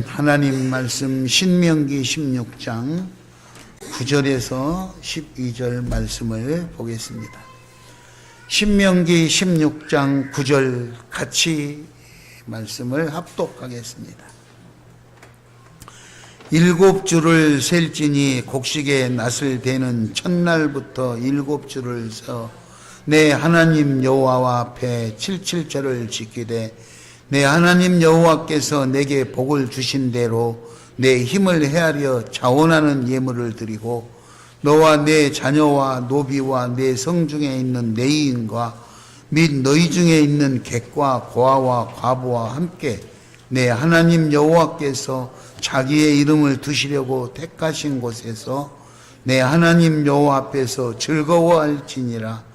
하나님 말씀 신명기 16장 9절에서 12절 말씀을 보겠습니다. 신명기 16장 9절 같이 말씀을 합독하겠습니다. 일곱 주를 셀지니 곡식의 낫을 대는 첫날부터 일곱 주를 서 내 하나님 여호와 앞에 77절을 지키되 내 하나님 여호와께서 내게 복을 주신 대로 내 힘을 헤아려 자원하는 예물을 드리고 너와 내 자녀와 노비와 내 성중에 있는 내인과 및 너희 중에 있는 객과 고아와 과부와 함께 내 하나님 여호와께서 자기의 이름을 두시려고 택하신 곳에서 내 하나님 여호와 앞에서 즐거워할지니라.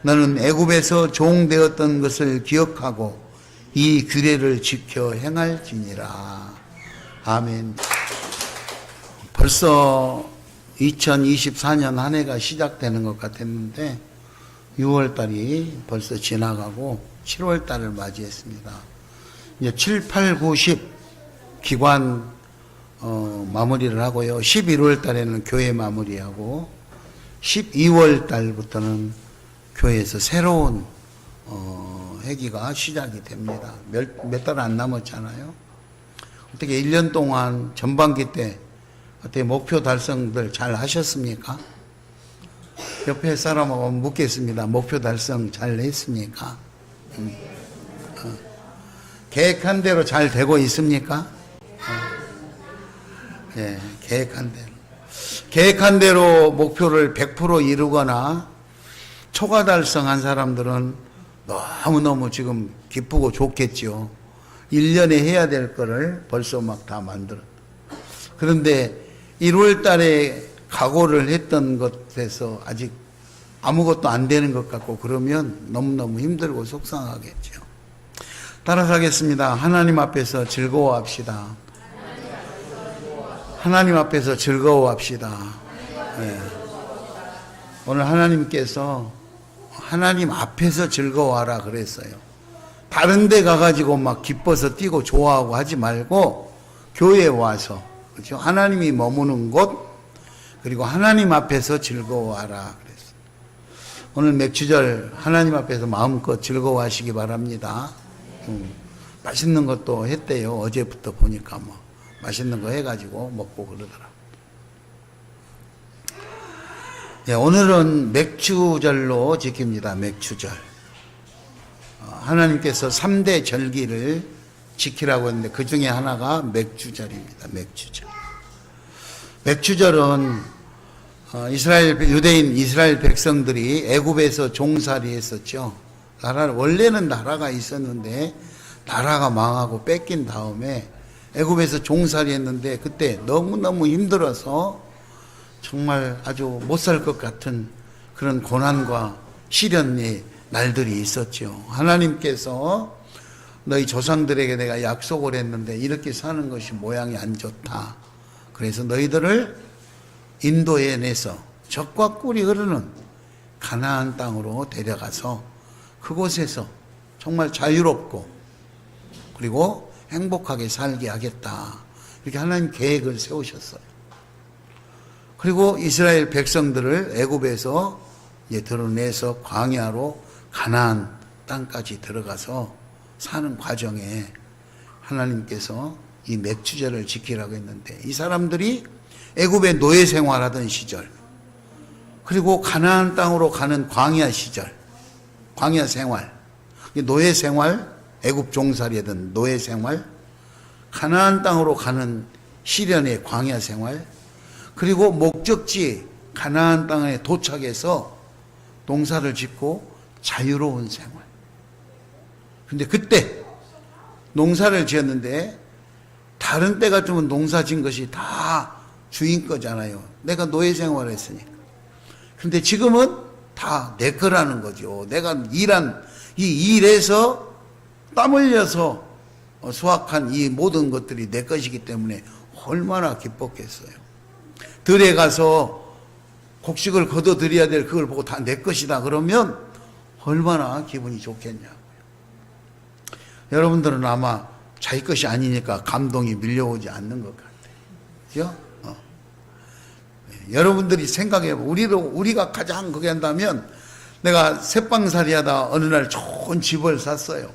너는 애굽에서 종되었던 것을 기억하고 이 규례를 지켜 행할지니라. 아멘. 벌써 2024년 한 해가 시작되는 것 같았는데 6월달이 벌써 지나가고 7월달을 맞이했습니다. 이제 7, 8, 9, 10 기관 마무리를 하고요. 11월달에는 교회 마무리하고 12월달부터는 교회에서 새로운 회기가 시작이 됩니다. 몇 달 안 남았잖아요. 어떻게 1년 동안 전반기 때 어떻게 목표 달성들 잘 하셨습니까? 옆에 사람하고 묻겠습니다. 목표 달성 잘 했습니까? 계획한 대로 잘 되고 있습니까? 예, 계획한 대로. 계획한 대로 목표를 100% 이루거나 초과 달성한 사람들은 너무너무 지금 기쁘고 좋겠죠. 1년에 해야 될 거를 벌써 막 다 만들어. 그런데 1월 달에 각오를 했던 것에서 아직 아무것도 안 되는 것 같고 그러면 너무너무 힘들고 속상하겠죠. 따라서 하겠습니다. 하나님 앞에서 즐거워합시다. 하나님 앞에서 즐거워합시다. 네. 오늘 하나님께서 하나님 앞에서 즐거워하라 그랬어요. 다른 데 가가지고 막 기뻐서 뛰고 좋아하고 하지 말고 교회에 와서, 그렇죠? 하나님이 머무는 곳, 그리고 하나님 앞에서 즐거워하라 그랬어요. 오늘 맥주절 하나님 앞에서 마음껏 즐거워하시기 바랍니다. 맛있는 것도 했대요. 어제부터 보니까 뭐 맛있는 거 해가지고 먹고 그러더라고요. 네, 오늘은 맥주절로 지킵니다. 맥주절. 하나님께서 3대 절기를 지키라고 했는데 그 중에 하나가 맥주절입니다. 맥주절. 맥주절은 유대인 이스라엘 백성들이 애굽에서 종살이 했었죠. 원래는 나라가 있었는데 나라가 망하고 뺏긴 다음에 애굽에서 종살이 했는데 그때 너무너무 힘들어서 정말 아주 못 살 것 같은 그런 고난과 시련의 날들이 있었죠. 하나님께서 너희 조상들에게 내가 약속을 했는데 이렇게 사는 것이 모양이 안 좋다. 그래서 너희들을 인도에 내서 젖과 꿀이 흐르는 가나안 땅으로 데려가서 그곳에서 정말 자유롭고 그리고 행복하게 살게 하겠다. 이렇게 하나님 계획을 세우셨어요. 그리고 이스라엘 백성들을 애굽에서 드러내서 광야로 가나안 땅까지 들어가서 사는 과정에 하나님께서 이 맥주절을 지키라고 했는데 이 사람들이 애굽에 노예 생활하던 시절 그리고 가나안 땅으로 가는 광야 시절, 광야 생활, 노예 생활, 애굽 종살이던 노예 생활, 가나안 땅으로 가는 시련의 광야 생활, 그리고 목적지 가나안 땅에 도착해서 농사를 짓고 자유로운 생활. 근데 그때 농사를 지었는데 다른 때 같으면 농사 지은 것이 다 주인 거잖아요. 내가 노예 생활을 했으니까. 근데 지금은 다 내 거라는 거죠. 내가 일한 이 일에서 땀 흘려서 수확한 이 모든 것들이 내 것이기 때문에 얼마나 기뻤겠어요. 들에 가서 곡식을 거둬들여야 될 그걸 보고 다 내 것이다 그러면 얼마나 기분이 좋겠냐고요. 여러분들은 아마 자기 것이 아니니까 감동이 밀려오지 않는 것 같아요. 그죠? 여러분들이 생각해보면, 우리가 가장 그게 한다면, 내가 새빵살이 하다 어느 날 좋은 집을 샀어요.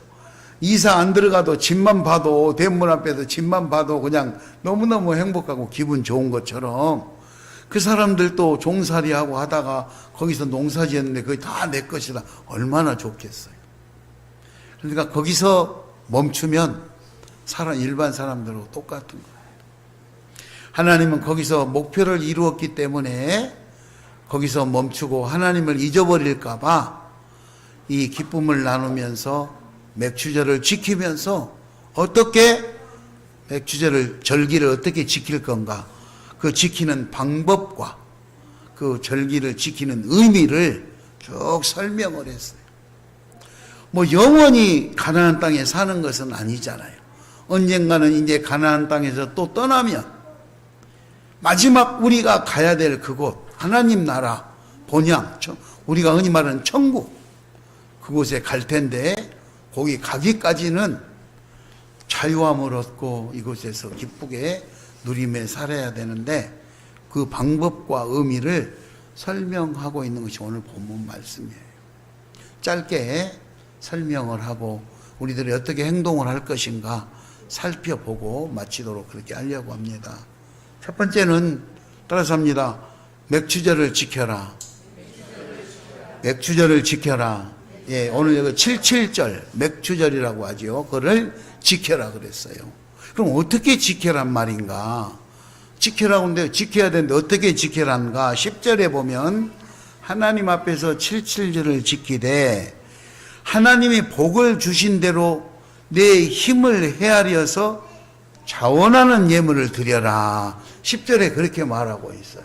이사 안 들어가도 집만 봐도, 대문 앞에서 집만 봐도 그냥 너무너무 행복하고 기분 좋은 것처럼, 그 사람들도 종살이하고 하다가 거기서 농사 지었는데 그게 다 내 것이다. 얼마나 좋겠어요. 그러니까 거기서 멈추면 일반 사람들하고 똑같은 거예요. 하나님은 거기서 목표를 이루었기 때문에 거기서 멈추고 하나님을 잊어버릴까봐 이 기쁨을 나누면서 맥추절을 지키면서 어떻게 절기를 어떻게 지킬 건가, 그 지키는 방법과 그 절기를 지키는 의미를 쭉 설명을 했어요. 뭐 영원히 가나안 땅에 사는 것은 아니잖아요. 언젠가는 이제 가나안 땅에서 또 떠나면 마지막 우리가 가야 될 그곳, 하나님 나라 본향, 우리가 흔히 말하는 천국, 그곳에 갈 텐데 거기 가기까지는 자유함을 얻고 이곳에서 기쁘게 누리며 살아야 되는데 그 방법과 의미를 설명하고 있는 것이 오늘 본문 말씀이에요. 짧게 설명을 하고 우리들이 어떻게 행동을 할 것인가 살펴보고 마치도록 그렇게 하려고 합니다. 첫 번째는 따라서 합니다. 맥추절을 지켜라. 맥추절을 지켜라. 예, 오늘 여기 77절 맥추절이라고 하죠. 그걸 지켜라 그랬어요. 그럼 어떻게 지켜란 말인가? 지켜라고 하는데 지켜야 되는데 어떻게 지켜란가? 10절에 보면 하나님 앞에서 77절을 지키되 하나님이 복을 주신 대로 내 힘을 헤아려서 자원하는 예물을 드려라. 10절에 그렇게 말하고 있어요.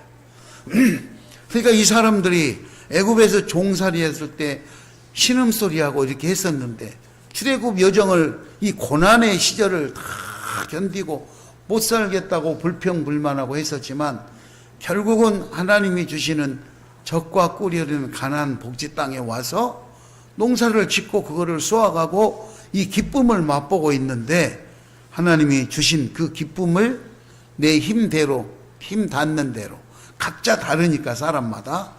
그러니까 이 사람들이 애굽에서 종살이 했을 때 신음소리하고 이렇게 했었는데 출애굽 여정을 이 고난의 시절을 다 견디고 못 살겠다고 불평불만하고 했었지만 결국은 하나님이 주시는 젖과 꿀이 흐르는 가나안 복지 땅에 와서 농사를 짓고 그거를 쏘아가고 이 기쁨을 맛보고 있는데 하나님이 주신 그 기쁨을 내 힘대로, 힘 닿는 대로 각자 다르니까 사람마다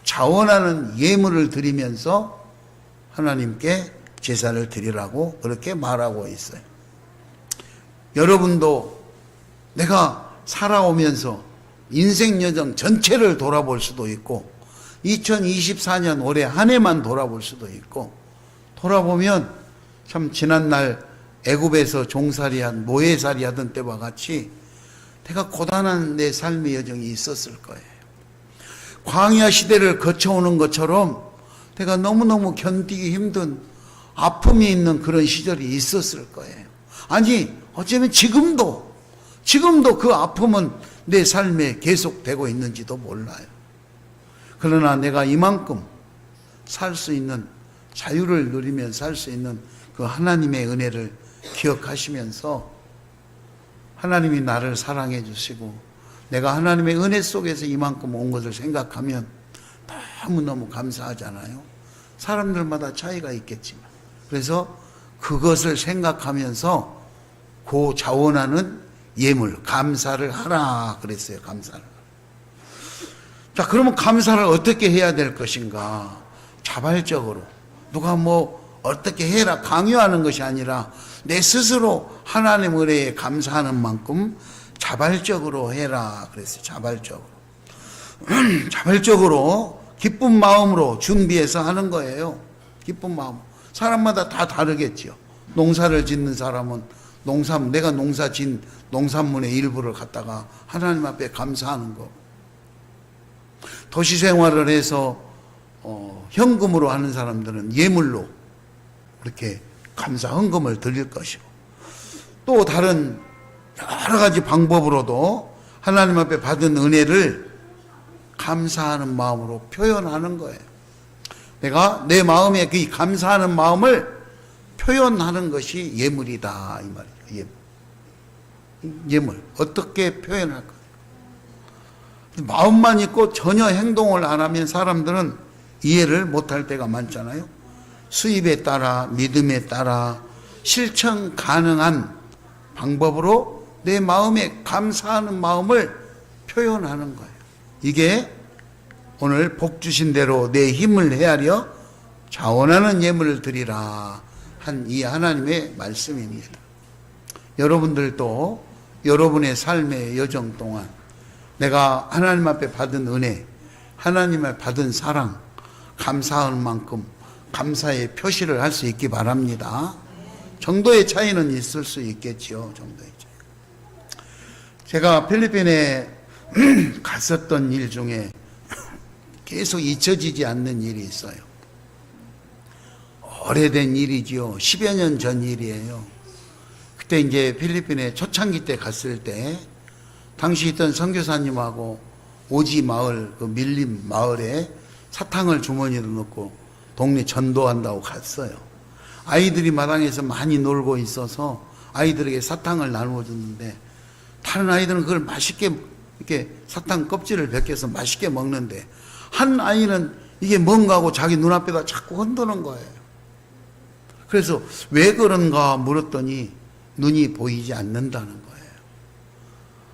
자원하는 예물을 드리면서 하나님께 제사를 드리라고 그렇게 말하고 있어요. 여러분도 내가 살아오면서 인생 여정 전체를 돌아볼 수도 있고 2024년 올해 한 해만 돌아볼 수도 있고 돌아보면 참 지난날 애굽에서 종살이한 노예살이 하던 때와 같이 내가 고단한 내 삶의 여정이 있었을 거예요. 광야 시대를 거쳐오는 것처럼 내가 너무너무 견디기 힘든 아픔이 있는 그런 시절이 있었을 거예요. 아니 어쩌면 지금도 그 아픔은 내 삶에 계속되고 있는지도 몰라요. 그러나 내가 이만큼 살 수 있는 자유를 누리며 살 수 있는 그 하나님의 은혜를 기억하시면서 하나님이 나를 사랑해 주시고 내가 하나님의 은혜 속에서 이만큼 온 것을 생각하면 너무너무 감사하잖아요. 사람들마다 차이가 있겠지만 그래서 그것을 생각하면서 그 자원하는 예물 감사를 하라 그랬어요. 감사를. 자, 그러면 감사를 어떻게 해야 될 것인가? 자발적으로 누가 뭐 어떻게 해라 강요하는 것이 아니라 내 스스로 하나님 은혜에 감사하는 만큼 자발적으로 해라 그랬어요. 자발적으로. 자발적으로 기쁜 마음으로 준비해서 하는 거예요. 기쁜 마음. 사람마다 다 다르겠죠. 농사를 짓는 사람은 내가 농사 진 농산물의 일부를 갖다가 하나님 앞에 감사하는 거. 도시 생활을 해서 현금으로 하는 사람들은 예물로 이렇게 감사 헌금을 드릴 것이고 또 다른 여러 가지 방법으로도 하나님 앞에 받은 은혜를 감사하는 마음으로 표현하는 거예요. 내가 내 마음에 그 감사하는 마음을 표현하는 것이 예물이다 이 말이죠. 예물 어떻게 표현할 거예요? 마음만 있고 전혀 행동을 안 하면 사람들은 이해를 못할 때가 많잖아요. 수입에 따라 믿음에 따라 실천 가능한 방법으로 내 마음에 감사하는 마음을 표현하는 거예요. 이게 오늘 복 주신 대로 내 힘을 헤아려 자원하는 예물을 드리라 한 이 하나님의 말씀입니다. 여러분들도 여러분의 삶의 여정 동안 내가 하나님 앞에 받은 은혜, 하나님 앞에 받은 사랑, 감사할 만큼 감사의 표시를 할 수 있기 바랍니다. 정도의 차이는 있을 수 있겠지요. 정도의 차이. 제가 필리핀에 갔었던 일 중에 계속 잊혀지지 않는 일이 있어요. 오래된 일이지요. 10여 년 전 일이에요. 그때 이제 필리핀에 초창기 때 갔을 때 당시 있던 선교사님하고 오지 마을, 그 밀림 마을에 사탕을 주머니로 넣고 동네 전도한다고 갔어요. 아이들이 마당에서 많이 놀고 있어서 아이들에게 사탕을 나누어 줬는데 다른 아이들은 그걸 맛있게 이렇게 사탕 껍질을 벗겨서 맛있게 먹는데 한 아이는 이게 뭔가 하고 자기 눈앞에다 자꾸 흔드는 거예요. 그래서 왜 그런가 물었더니 눈이 보이지 않는다는 거예요.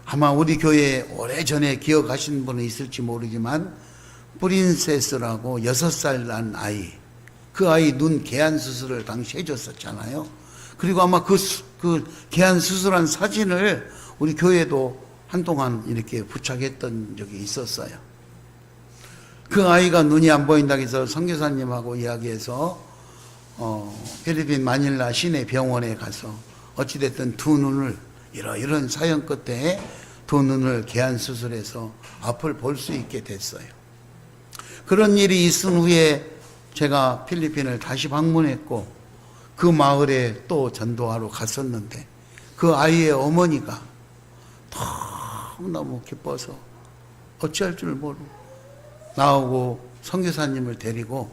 아마 우리 교회에 오래전에 기억하시는 분은 있을지 모르지만 프린세스라고 6살 난 아이, 그 아이 눈 개안 수술을 당시 해줬었잖아요. 그리고 아마 그 개안 수술한 사진을 우리 교회도 한동안 이렇게 부착했던 적이 있었어요. 그 아이가 눈이 안 보인다고 해서 선교사님하고 이야기해서 필리핀 마닐라 시내 병원에 가서 어찌됐든 두 눈을 이런 사연 끝에 두 눈을 개안 수술해서 앞을 볼 수 있게 됐어요. 그런 일이 있은 후에 제가 필리핀을 다시 방문했고 그 마을에 또 전도하러 갔었는데 그 아이의 어머니가 너무너무 기뻐서 어찌할 줄 모르고 나오고 선교사님을 데리고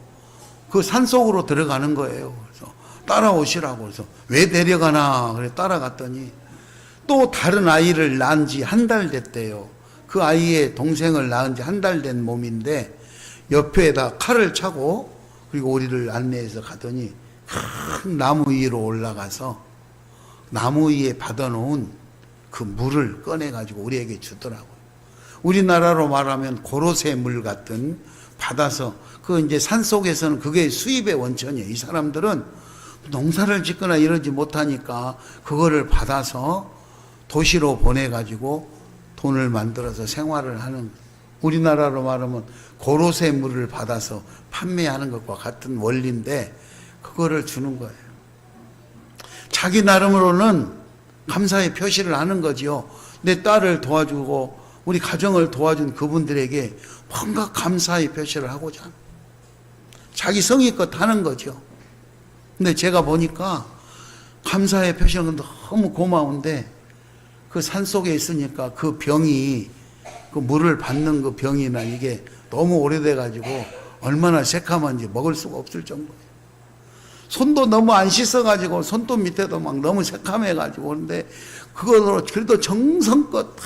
그 산속으로 들어가는 거예요. 그래서 따라오시라고. 그래서 왜 데려가나 그래 따라갔더니 또 다른 아이를 낳은 지 한 달 됐대요. 그 아이의 동생을 낳은 지 한 달 된 몸인데 옆에다 칼을 차고 그리고 우리를 안내해서 가더니 큰 나무 위로 올라가서 나무 위에 받아놓은 그 물을 꺼내가지고 우리에게 주더라고요. 우리나라로 말하면 고로쇠 물 같은 받아서 그 이제 산 속에서는 그게 수입의 원천이에요. 이 사람들은 농사를 짓거나 이러지 못하니까 그거를 받아서 도시로 보내가지고 돈을 만들어서 생활을 하는, 우리나라로 말하면 고로쇠 물을 받아서 판매하는 것과 같은 원리인데 그거를 주는 거예요. 자기 나름으로는 감사의 표시를 하는 거지요. 내 딸을 도와주고 우리 가정을 도와준 그분들에게 뭔가 감사의 표시를 하고자 자기 성의껏 하는 거죠. 근데 제가 보니까 감사의 표시는 너무 고마운데 그 산속에 있으니까 그 병이, 그 물을 받는 그 병이나 이게 너무 오래돼 가지고 얼마나 새카만지 먹을 수가 없을 정도예요. 손도 너무 안 씻어 가지고 손톱 밑에도 막 너무 새카매 가지고, 그런데 그거로 그래도 정성껏 다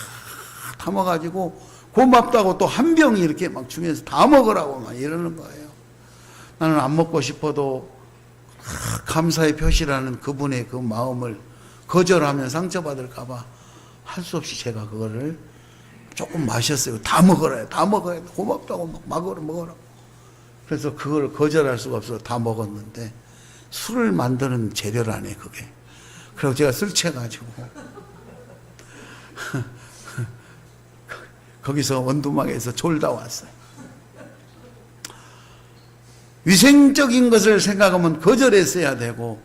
담아 가지고 고맙다고 또 한 병 이렇게 막 주면서 다 먹으라고 막 이러는 거예요. 나는 안 먹고 싶어도 감사의 표시라는 그분의 그 마음을 거절하면 상처받을까 봐 할 수 없이 제가 그거를 조금 마셨어요. 다 먹어라, 다 먹어야 돼. 고맙다고 막 먹어라. 그래서 그걸 거절할 수가 없어서 다 먹었는데 술을 만드는 재료라네 그게. 그래서 제가 술 취해가지고 거기서 원두막에서 졸다 왔어요. 위생적인 것을 생각하면 거절했어야 되고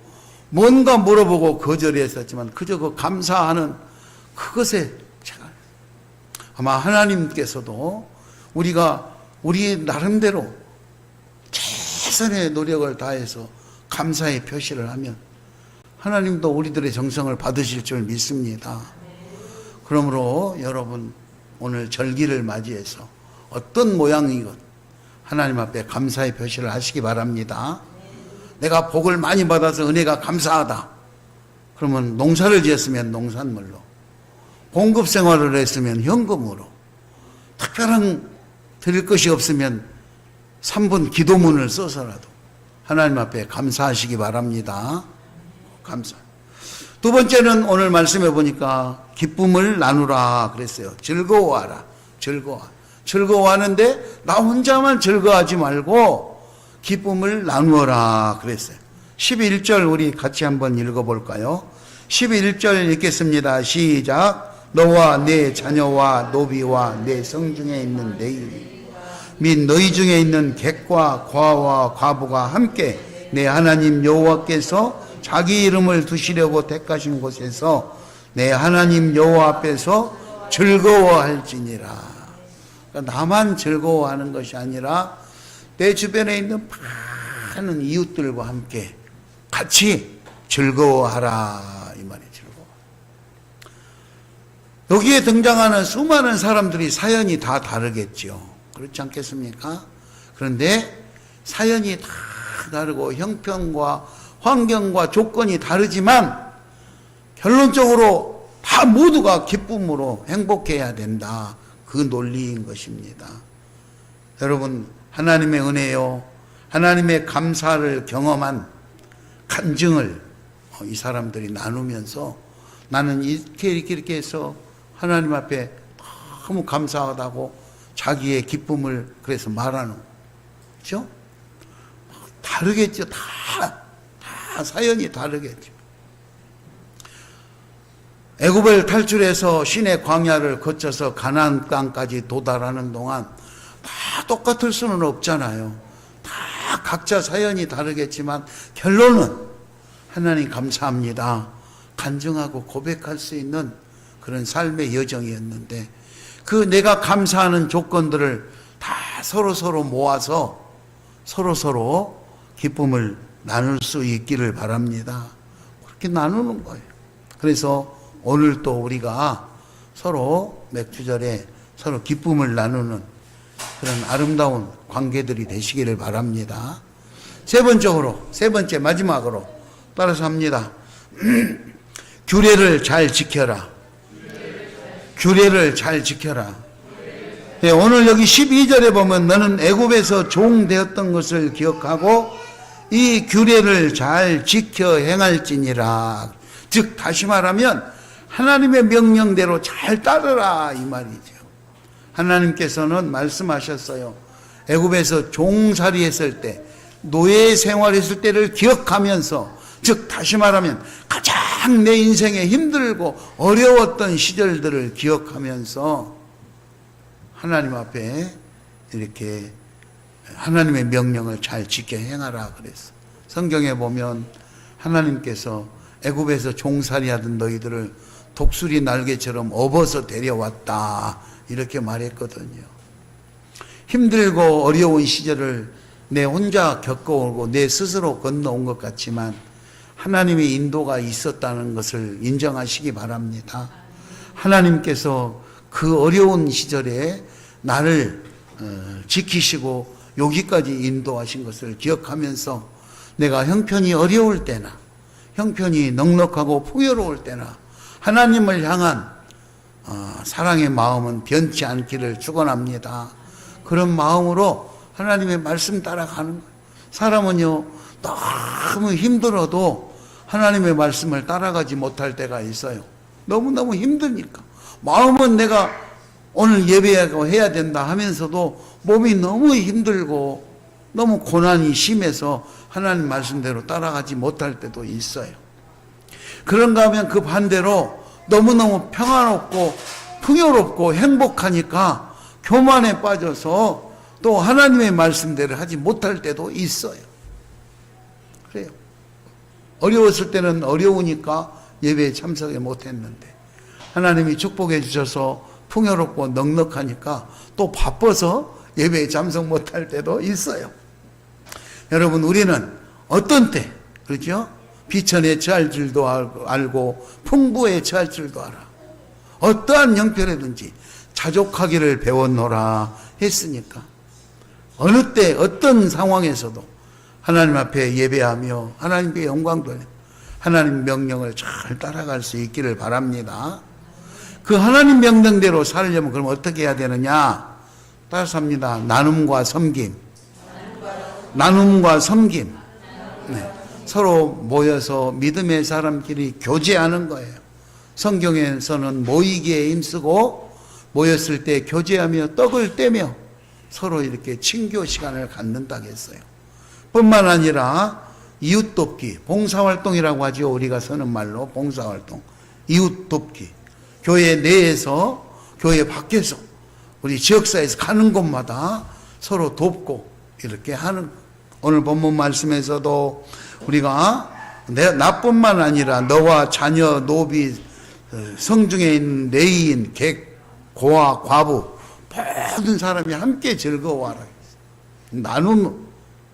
뭔가 물어보고 거절했었지만 그저 그 감사하는 그것에 제가 아마 하나님께서도 우리가 우리 나름대로 최선의 노력을 다해서 감사의 표시를 하면 하나님도 우리들의 정성을 받으실 줄 믿습니다. 그러므로 여러분 오늘 절기를 맞이해서 어떤 모양이건 하나님 앞에 감사의 표시를 하시기 바랍니다. 내가 복을 많이 받아서 은혜가 감사하다. 그러면 농사를 지었으면 농산물로, 공급 생활을 했으면 현금으로, 특별한 드릴 것이 없으면 3분 기도문을 써서라도 하나님 앞에 감사하시기 바랍니다. 감사. 두 번째는 오늘 말씀해 보니까 기쁨을 나누라 그랬어요. 즐거워하라. 즐거워하는데 나 혼자만 즐거워하지 말고 기쁨을 나누어라 그랬어요. 11절 우리 같이 한번 읽어볼까요? 11절 읽겠습니다. 시작. 너와 내 자녀와 노비와 내 성중에 있는 내 일, 및 너희 중에 있는 객과 과와 과부가 함께 내 하나님 여호와께서 자기 이름을 두시려고 택하신 곳에서 내 하나님 여호와 앞에서 즐거워할지니라. 그러니까 나만 즐거워하는 것이 아니라 내 주변에 있는 많은 이웃들과 함께 같이 즐거워하라 이 말이 즐거워. 여기에 등장하는 수많은 사람들이 사연이 다 다르겠죠. 그렇지 않겠습니까? 그런데 사연이 다 다르고 형편과 환경과 조건이 다르지만 결론적으로 다 모두가 기쁨으로 행복해야 된다. 그 논리인 것입니다. 여러분, 하나님의 은혜요, 하나님의 감사를 경험한 간증을 이 사람들이 나누면서 나는 이렇게 해서 하나님 앞에 너무 감사하다고 자기의 기쁨을 그래서 말하는 거죠. 다르겠죠. 다 사연이 다르겠죠. 애굽을 탈출해서 시내 광야를 거쳐서 가나안 땅까지 도달하는 동안 다 똑같을 수는 없잖아요. 다 각자 사연이 다르겠지만 결론은 하나님 감사합니다. 간증하고 고백할 수 있는 그런 삶의 여정이었는데 그 내가 감사하는 조건들을 다 서로 모아서 서로 기쁨을 나눌 수 있기를 바랍니다. 그렇게 나누는 거예요. 그래서 오늘 또 우리가 서로 맥주절에 서로 기쁨을 나누는 그런 아름다운 관계들이 되시기를 바랍니다. 세 번째 마지막으로 따라서 합니다. 규례를 잘 지켜라. 규례를 잘 지켜라. 네, 오늘 여기 12절에 보면 너는 애굽에서 종 되었던 것을 기억하고 이 규례를 잘 지켜 행할지니라. 즉 다시 말하면 하나님의 명령대로 잘 따르라 이 말이죠. 하나님께서는 말씀하셨어요. 애굽에서 종살이 했을 때, 노예 생활했을 때를 기억하면서, 즉 다시 말하면 가장 내 인생에 힘들고 어려웠던 시절들을 기억하면서 하나님 앞에 이렇게 하나님의 명령을 잘 지켜 행하라 그랬어. 성경에 보면 하나님께서 애굽에서 종살이 하던 너희들을 독수리 날개처럼 업어서 데려왔다 이렇게 말했거든요. 힘들고 어려운 시절을 내 혼자 겪어오고 내 스스로 건너온 것 같지만 하나님의 인도가 있었다는 것을 인정하시기 바랍니다. 하나님께서 그 어려운 시절에 나를 지키시고 여기까지 인도하신 것을 기억하면서 내가 형편이 어려울 때나 형편이 넉넉하고 풍요로울 때나 하나님을 향한 사랑의 마음은 변치 않기를 축원합니다. 그런 마음으로 하나님의 말씀 따라가는 거예요. 사람은요 너무 힘들어도 하나님의 말씀을 따라가지 못할 때가 있어요. 너무너무 힘드니까. 마음은 내가 오늘 예배하고 해야 된다 하면서도 몸이 너무 힘들고 너무 고난이 심해서 하나님 말씀대로 따라가지 못할 때도 있어요. 그런가 하면 그 반대로 너무너무 평안롭고 풍요롭고 행복하니까 교만에 빠져서 또 하나님의 말씀대로 하지 못할 때도 있어요. 그래요. 어려웠을 때는 어려우니까 예배에 참석에 못했는데 하나님이 축복해 주셔서 풍요롭고 넉넉하니까 또 바빠서 예배에 참석 못할 때도 있어요. 여러분, 우리는 어떤 때, 그렇죠? 비천에 처할 줄도 알고 풍부에 처할 줄도 알아. 어떠한 형편이든지 자족하기를 배웠노라 했으니까 어느 때 어떤 상황에서도 하나님 앞에 예배하며 하나님께 영광 돌리며 하나님 명령을 잘 따라갈 수 있기를 바랍니다. 그 하나님 명령대로 살려면 그럼 어떻게 해야 되느냐? 따라서 합니다. 나눔과 섬김. 나눔과 섬김. 네. 서로 모여서 믿음의 사람끼리 교제하는 거예요. 성경에서는 모이기에 힘쓰고 모였을 때 교제하며 떡을 떼며 서로 이렇게 친교 시간을 갖는다고 했어요. 뿐만 아니라 이웃 돕기, 봉사활동이라고 하죠. 우리가 쓰는 말로 봉사활동, 이웃 돕기. 교회 내에서, 교회 밖에서, 우리 지역사회에서 가는 곳마다 서로 돕고 이렇게 하는, 오늘 본문 말씀에서도 우리가 나뿐만 아니라 너와 자녀, 노비, 성중에 있는 레이인, 객, 고아, 과부 모든 사람이 함께 즐거워하라.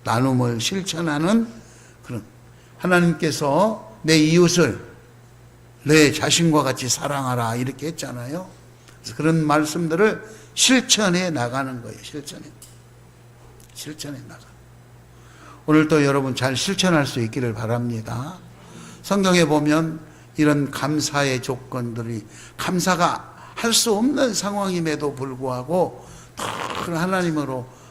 나눔을 실천하는 그런, 하나님께서 내 이웃을 내 자신과 같이 사랑하라 이렇게 했잖아요. 그래서 그런 말씀들을 실천해 나가는 거예요. 실천해 나가. 오늘도 여러분 잘 실천할 수 있기를 바랍니다. 성경에 보면 이런 감사의 조건들이, 감사가 할 수 없는 상황임에도 불구하고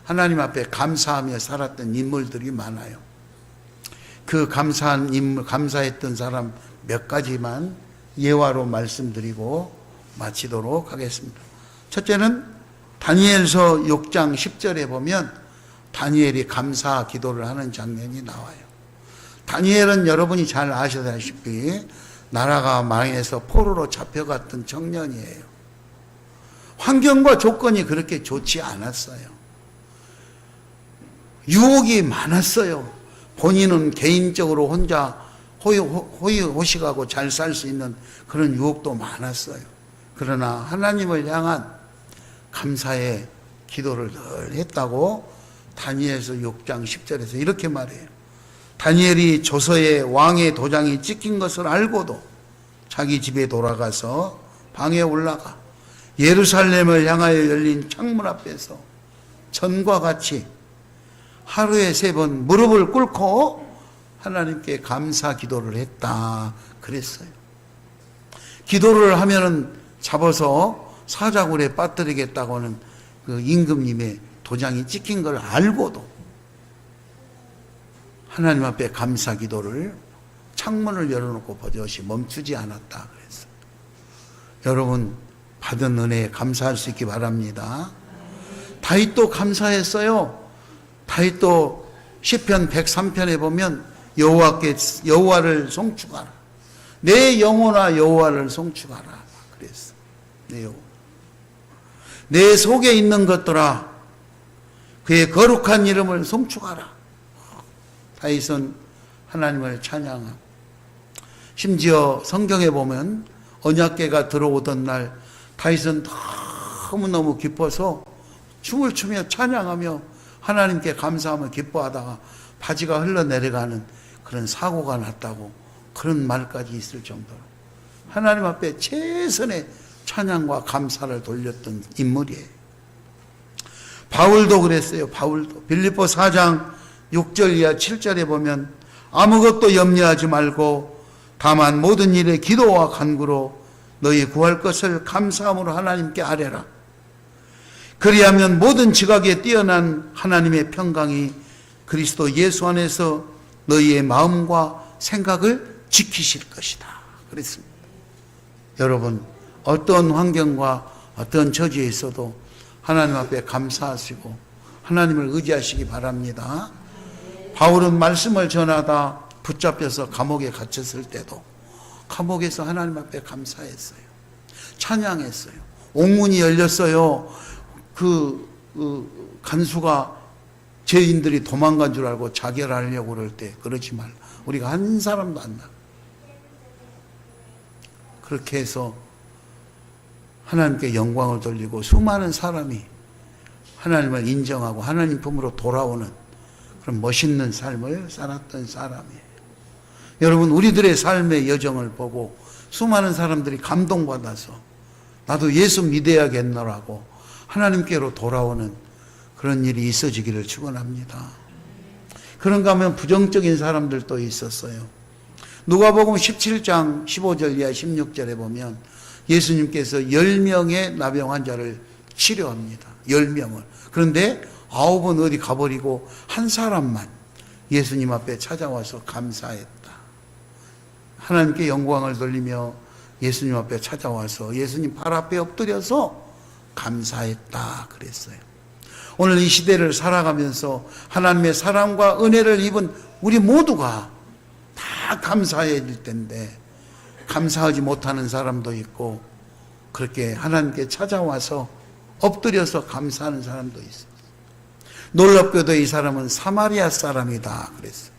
하나님 앞에 감사하며 살았던 인물들이 많아요. 그 감사한 인물, 감사했던 사람 몇 가지만 예화로 말씀드리고 마치도록 하겠습니다. 첫째는 다니엘서 6장 10절에 보면 다니엘이 감사 기도를 하는 장면이 나와요. 다니엘은 여러분이 잘 아시다시피 나라가 망해서 포로로 잡혀갔던 청년이에요. 환경과 조건이 그렇게 좋지 않았어요. 유혹이 많았어요. 본인은 개인적으로 혼자 호의호식하고 잘 살 수 있는 그런 유혹도 많았어요. 그러나 하나님을 향한 감사의 기도를 늘 했다고 다니엘서 6장 10절에서 이렇게 말해요. 다니엘이 조서에 왕의 도장이 찍힌 것을 알고도 자기 집에 돌아가서 방에 올라가 예루살렘을 향하여 열린 창문 앞에서 전과 같이 하루에 3번 무릎을 꿇고 하나님께 감사 기도를 했다 그랬어요. 기도를 하면은 잡아서 사자굴에 빠뜨리겠다고 하는 그 임금님의 도장이 찍힌 걸 알고도 하나님 앞에 감사 기도를, 창문을 열어놓고 버젓이 멈추지 않았다 그랬어요. 여러분 받은 은혜에 감사할 수 있기 바랍니다. 다윗도 감사했어요. 다윗도 시편 103편에 보면 여호와를 송축하라. 내 영혼아 여호와를 송축하라 그랬어. 내 영혼. 내 속에 있는 것들아 그의 거룩한 이름을 송축하라. 다윗은 하나님을 찬양하고, 심지어 성경에 보면 언약궤가 들어오던 날 다윗은 너무너무 기뻐서 춤을 추며 찬양하며 하나님께 감사하며 기뻐하다가 바지가 흘러내려가는 그런 사고가 났다고, 그런 말까지 있을 정도로 하나님 앞에 최선의 찬양과 감사를 돌렸던 인물이에요. 바울도 그랬어요. 바울도 빌립보 4장 6절 이하 7절에 보면 아무것도 염려하지 말고 다만 모든 일에 기도와 간구로 너희 구할 것을 감사함으로 하나님께 아뢰라. 그리하면 모든 지각에 뛰어난 하나님의 평강이 그리스도 예수 안에서 너희의 마음과 생각을 지키실 것이다 그랬습니다. 여러분 어떤 환경과 어떤 처지에 있어도 하나님 앞에 감사하시고 하나님을 의지하시기 바랍니다. 바울은 말씀을 전하다 붙잡혀서 감옥에 갇혔을 때도 감옥에서 하나님 앞에 감사했어요. 찬양했어요. 옥문이 열렸어요. 간수가 죄인들이 도망간 줄 알고 자결하려고 그럴 때 그러지 말라. 우리가 한 사람도 안 나. 그렇게 해서 하나님께 영광을 돌리고 수많은 사람이 하나님을 인정하고 하나님 품으로 돌아오는 그런 멋있는 삶을 살았던 사람이에요. 여러분 우리들의 삶의 여정을 보고 수많은 사람들이 감동받아서 나도 예수 믿어야겠노라고 하나님께로 돌아오는 그런 일이 있어지기를 축원합니다. 그런가 하면 부정적인 사람들도 있었어요. 누가복음 17장 15절 이하 16절에 보면 예수님께서 10명의 나병 환자를 치료합니다. 10명을. 그런데 9은 어디 가버리고 한 사람만 예수님 앞에 찾아와서 감사했다. 하나님께 영광을 돌리며 예수님 앞에 찾아와서 예수님 발 앞에 엎드려서 감사했다 그랬어요. 오늘 이 시대를 살아가면서 하나님의 사랑과 은혜를 입은 우리 모두가 다 감사해야 될 텐데 감사하지 못하는 사람도 있고 그렇게 하나님께 찾아와서 엎드려서 감사하는 사람도 있어요. 놀랍게도 이 사람은 사마리아 사람이다 그랬어요.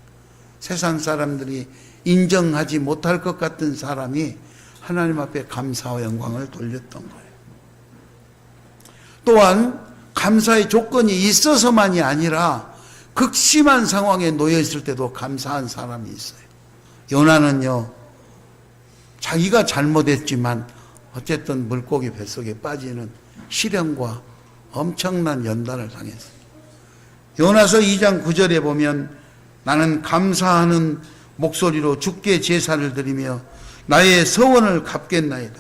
세상 사람들이 인정하지 못할 것 같은 사람이 하나님 앞에 감사와 영광을 돌렸던 거예요. 또한 감사의 조건이 있어서만이 아니라 극심한 상황에 놓여 있을 때도 감사한 사람이 있어요. 요나는요, 자기가 잘못했지만 어쨌든 물고기 뱃속에 빠지는 시련과 엄청난 연단을 당했어요. 요나서 2장 9절에 보면 나는 감사하는 목소리로 주께 제사를 드리며 나의 서원을 갚겠나이다.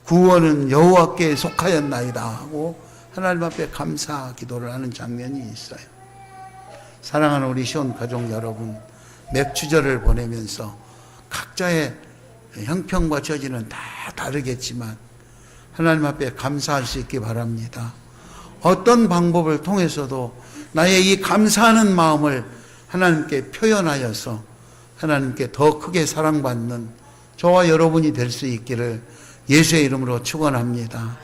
구원은 여호와께 속하였나이다 하고 하나님 앞에 감사 기도를 하는 장면이 있어요. 사랑하는 우리 시온 가족 여러분, 맥주절을 보내면서 각자의 형편과 처지는 다 다르겠지만 하나님 앞에 감사할 수 있기 바랍니다. 어떤 방법을 통해서도 나의 이 감사하는 마음을 하나님께 표현하여서 하나님께 더 크게 사랑받는 저와 여러분이 될 수 있기를 예수의 이름으로 축원합니다.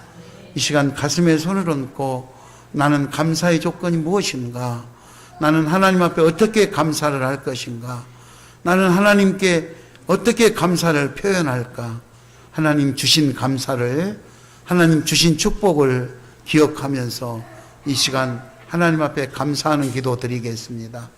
이 시간 가슴에 손을 얹고 나는 감사의 조건이 무엇인가? 나는 하나님 앞에 어떻게 감사를 할 것인가? 나는 하나님께 어떻게 감사를 표현할까? 하나님 주신 감사를, 하나님 주신 축복을 기억하면서 이 시간 하나님 앞에 감사하는 기도 드리겠습니다.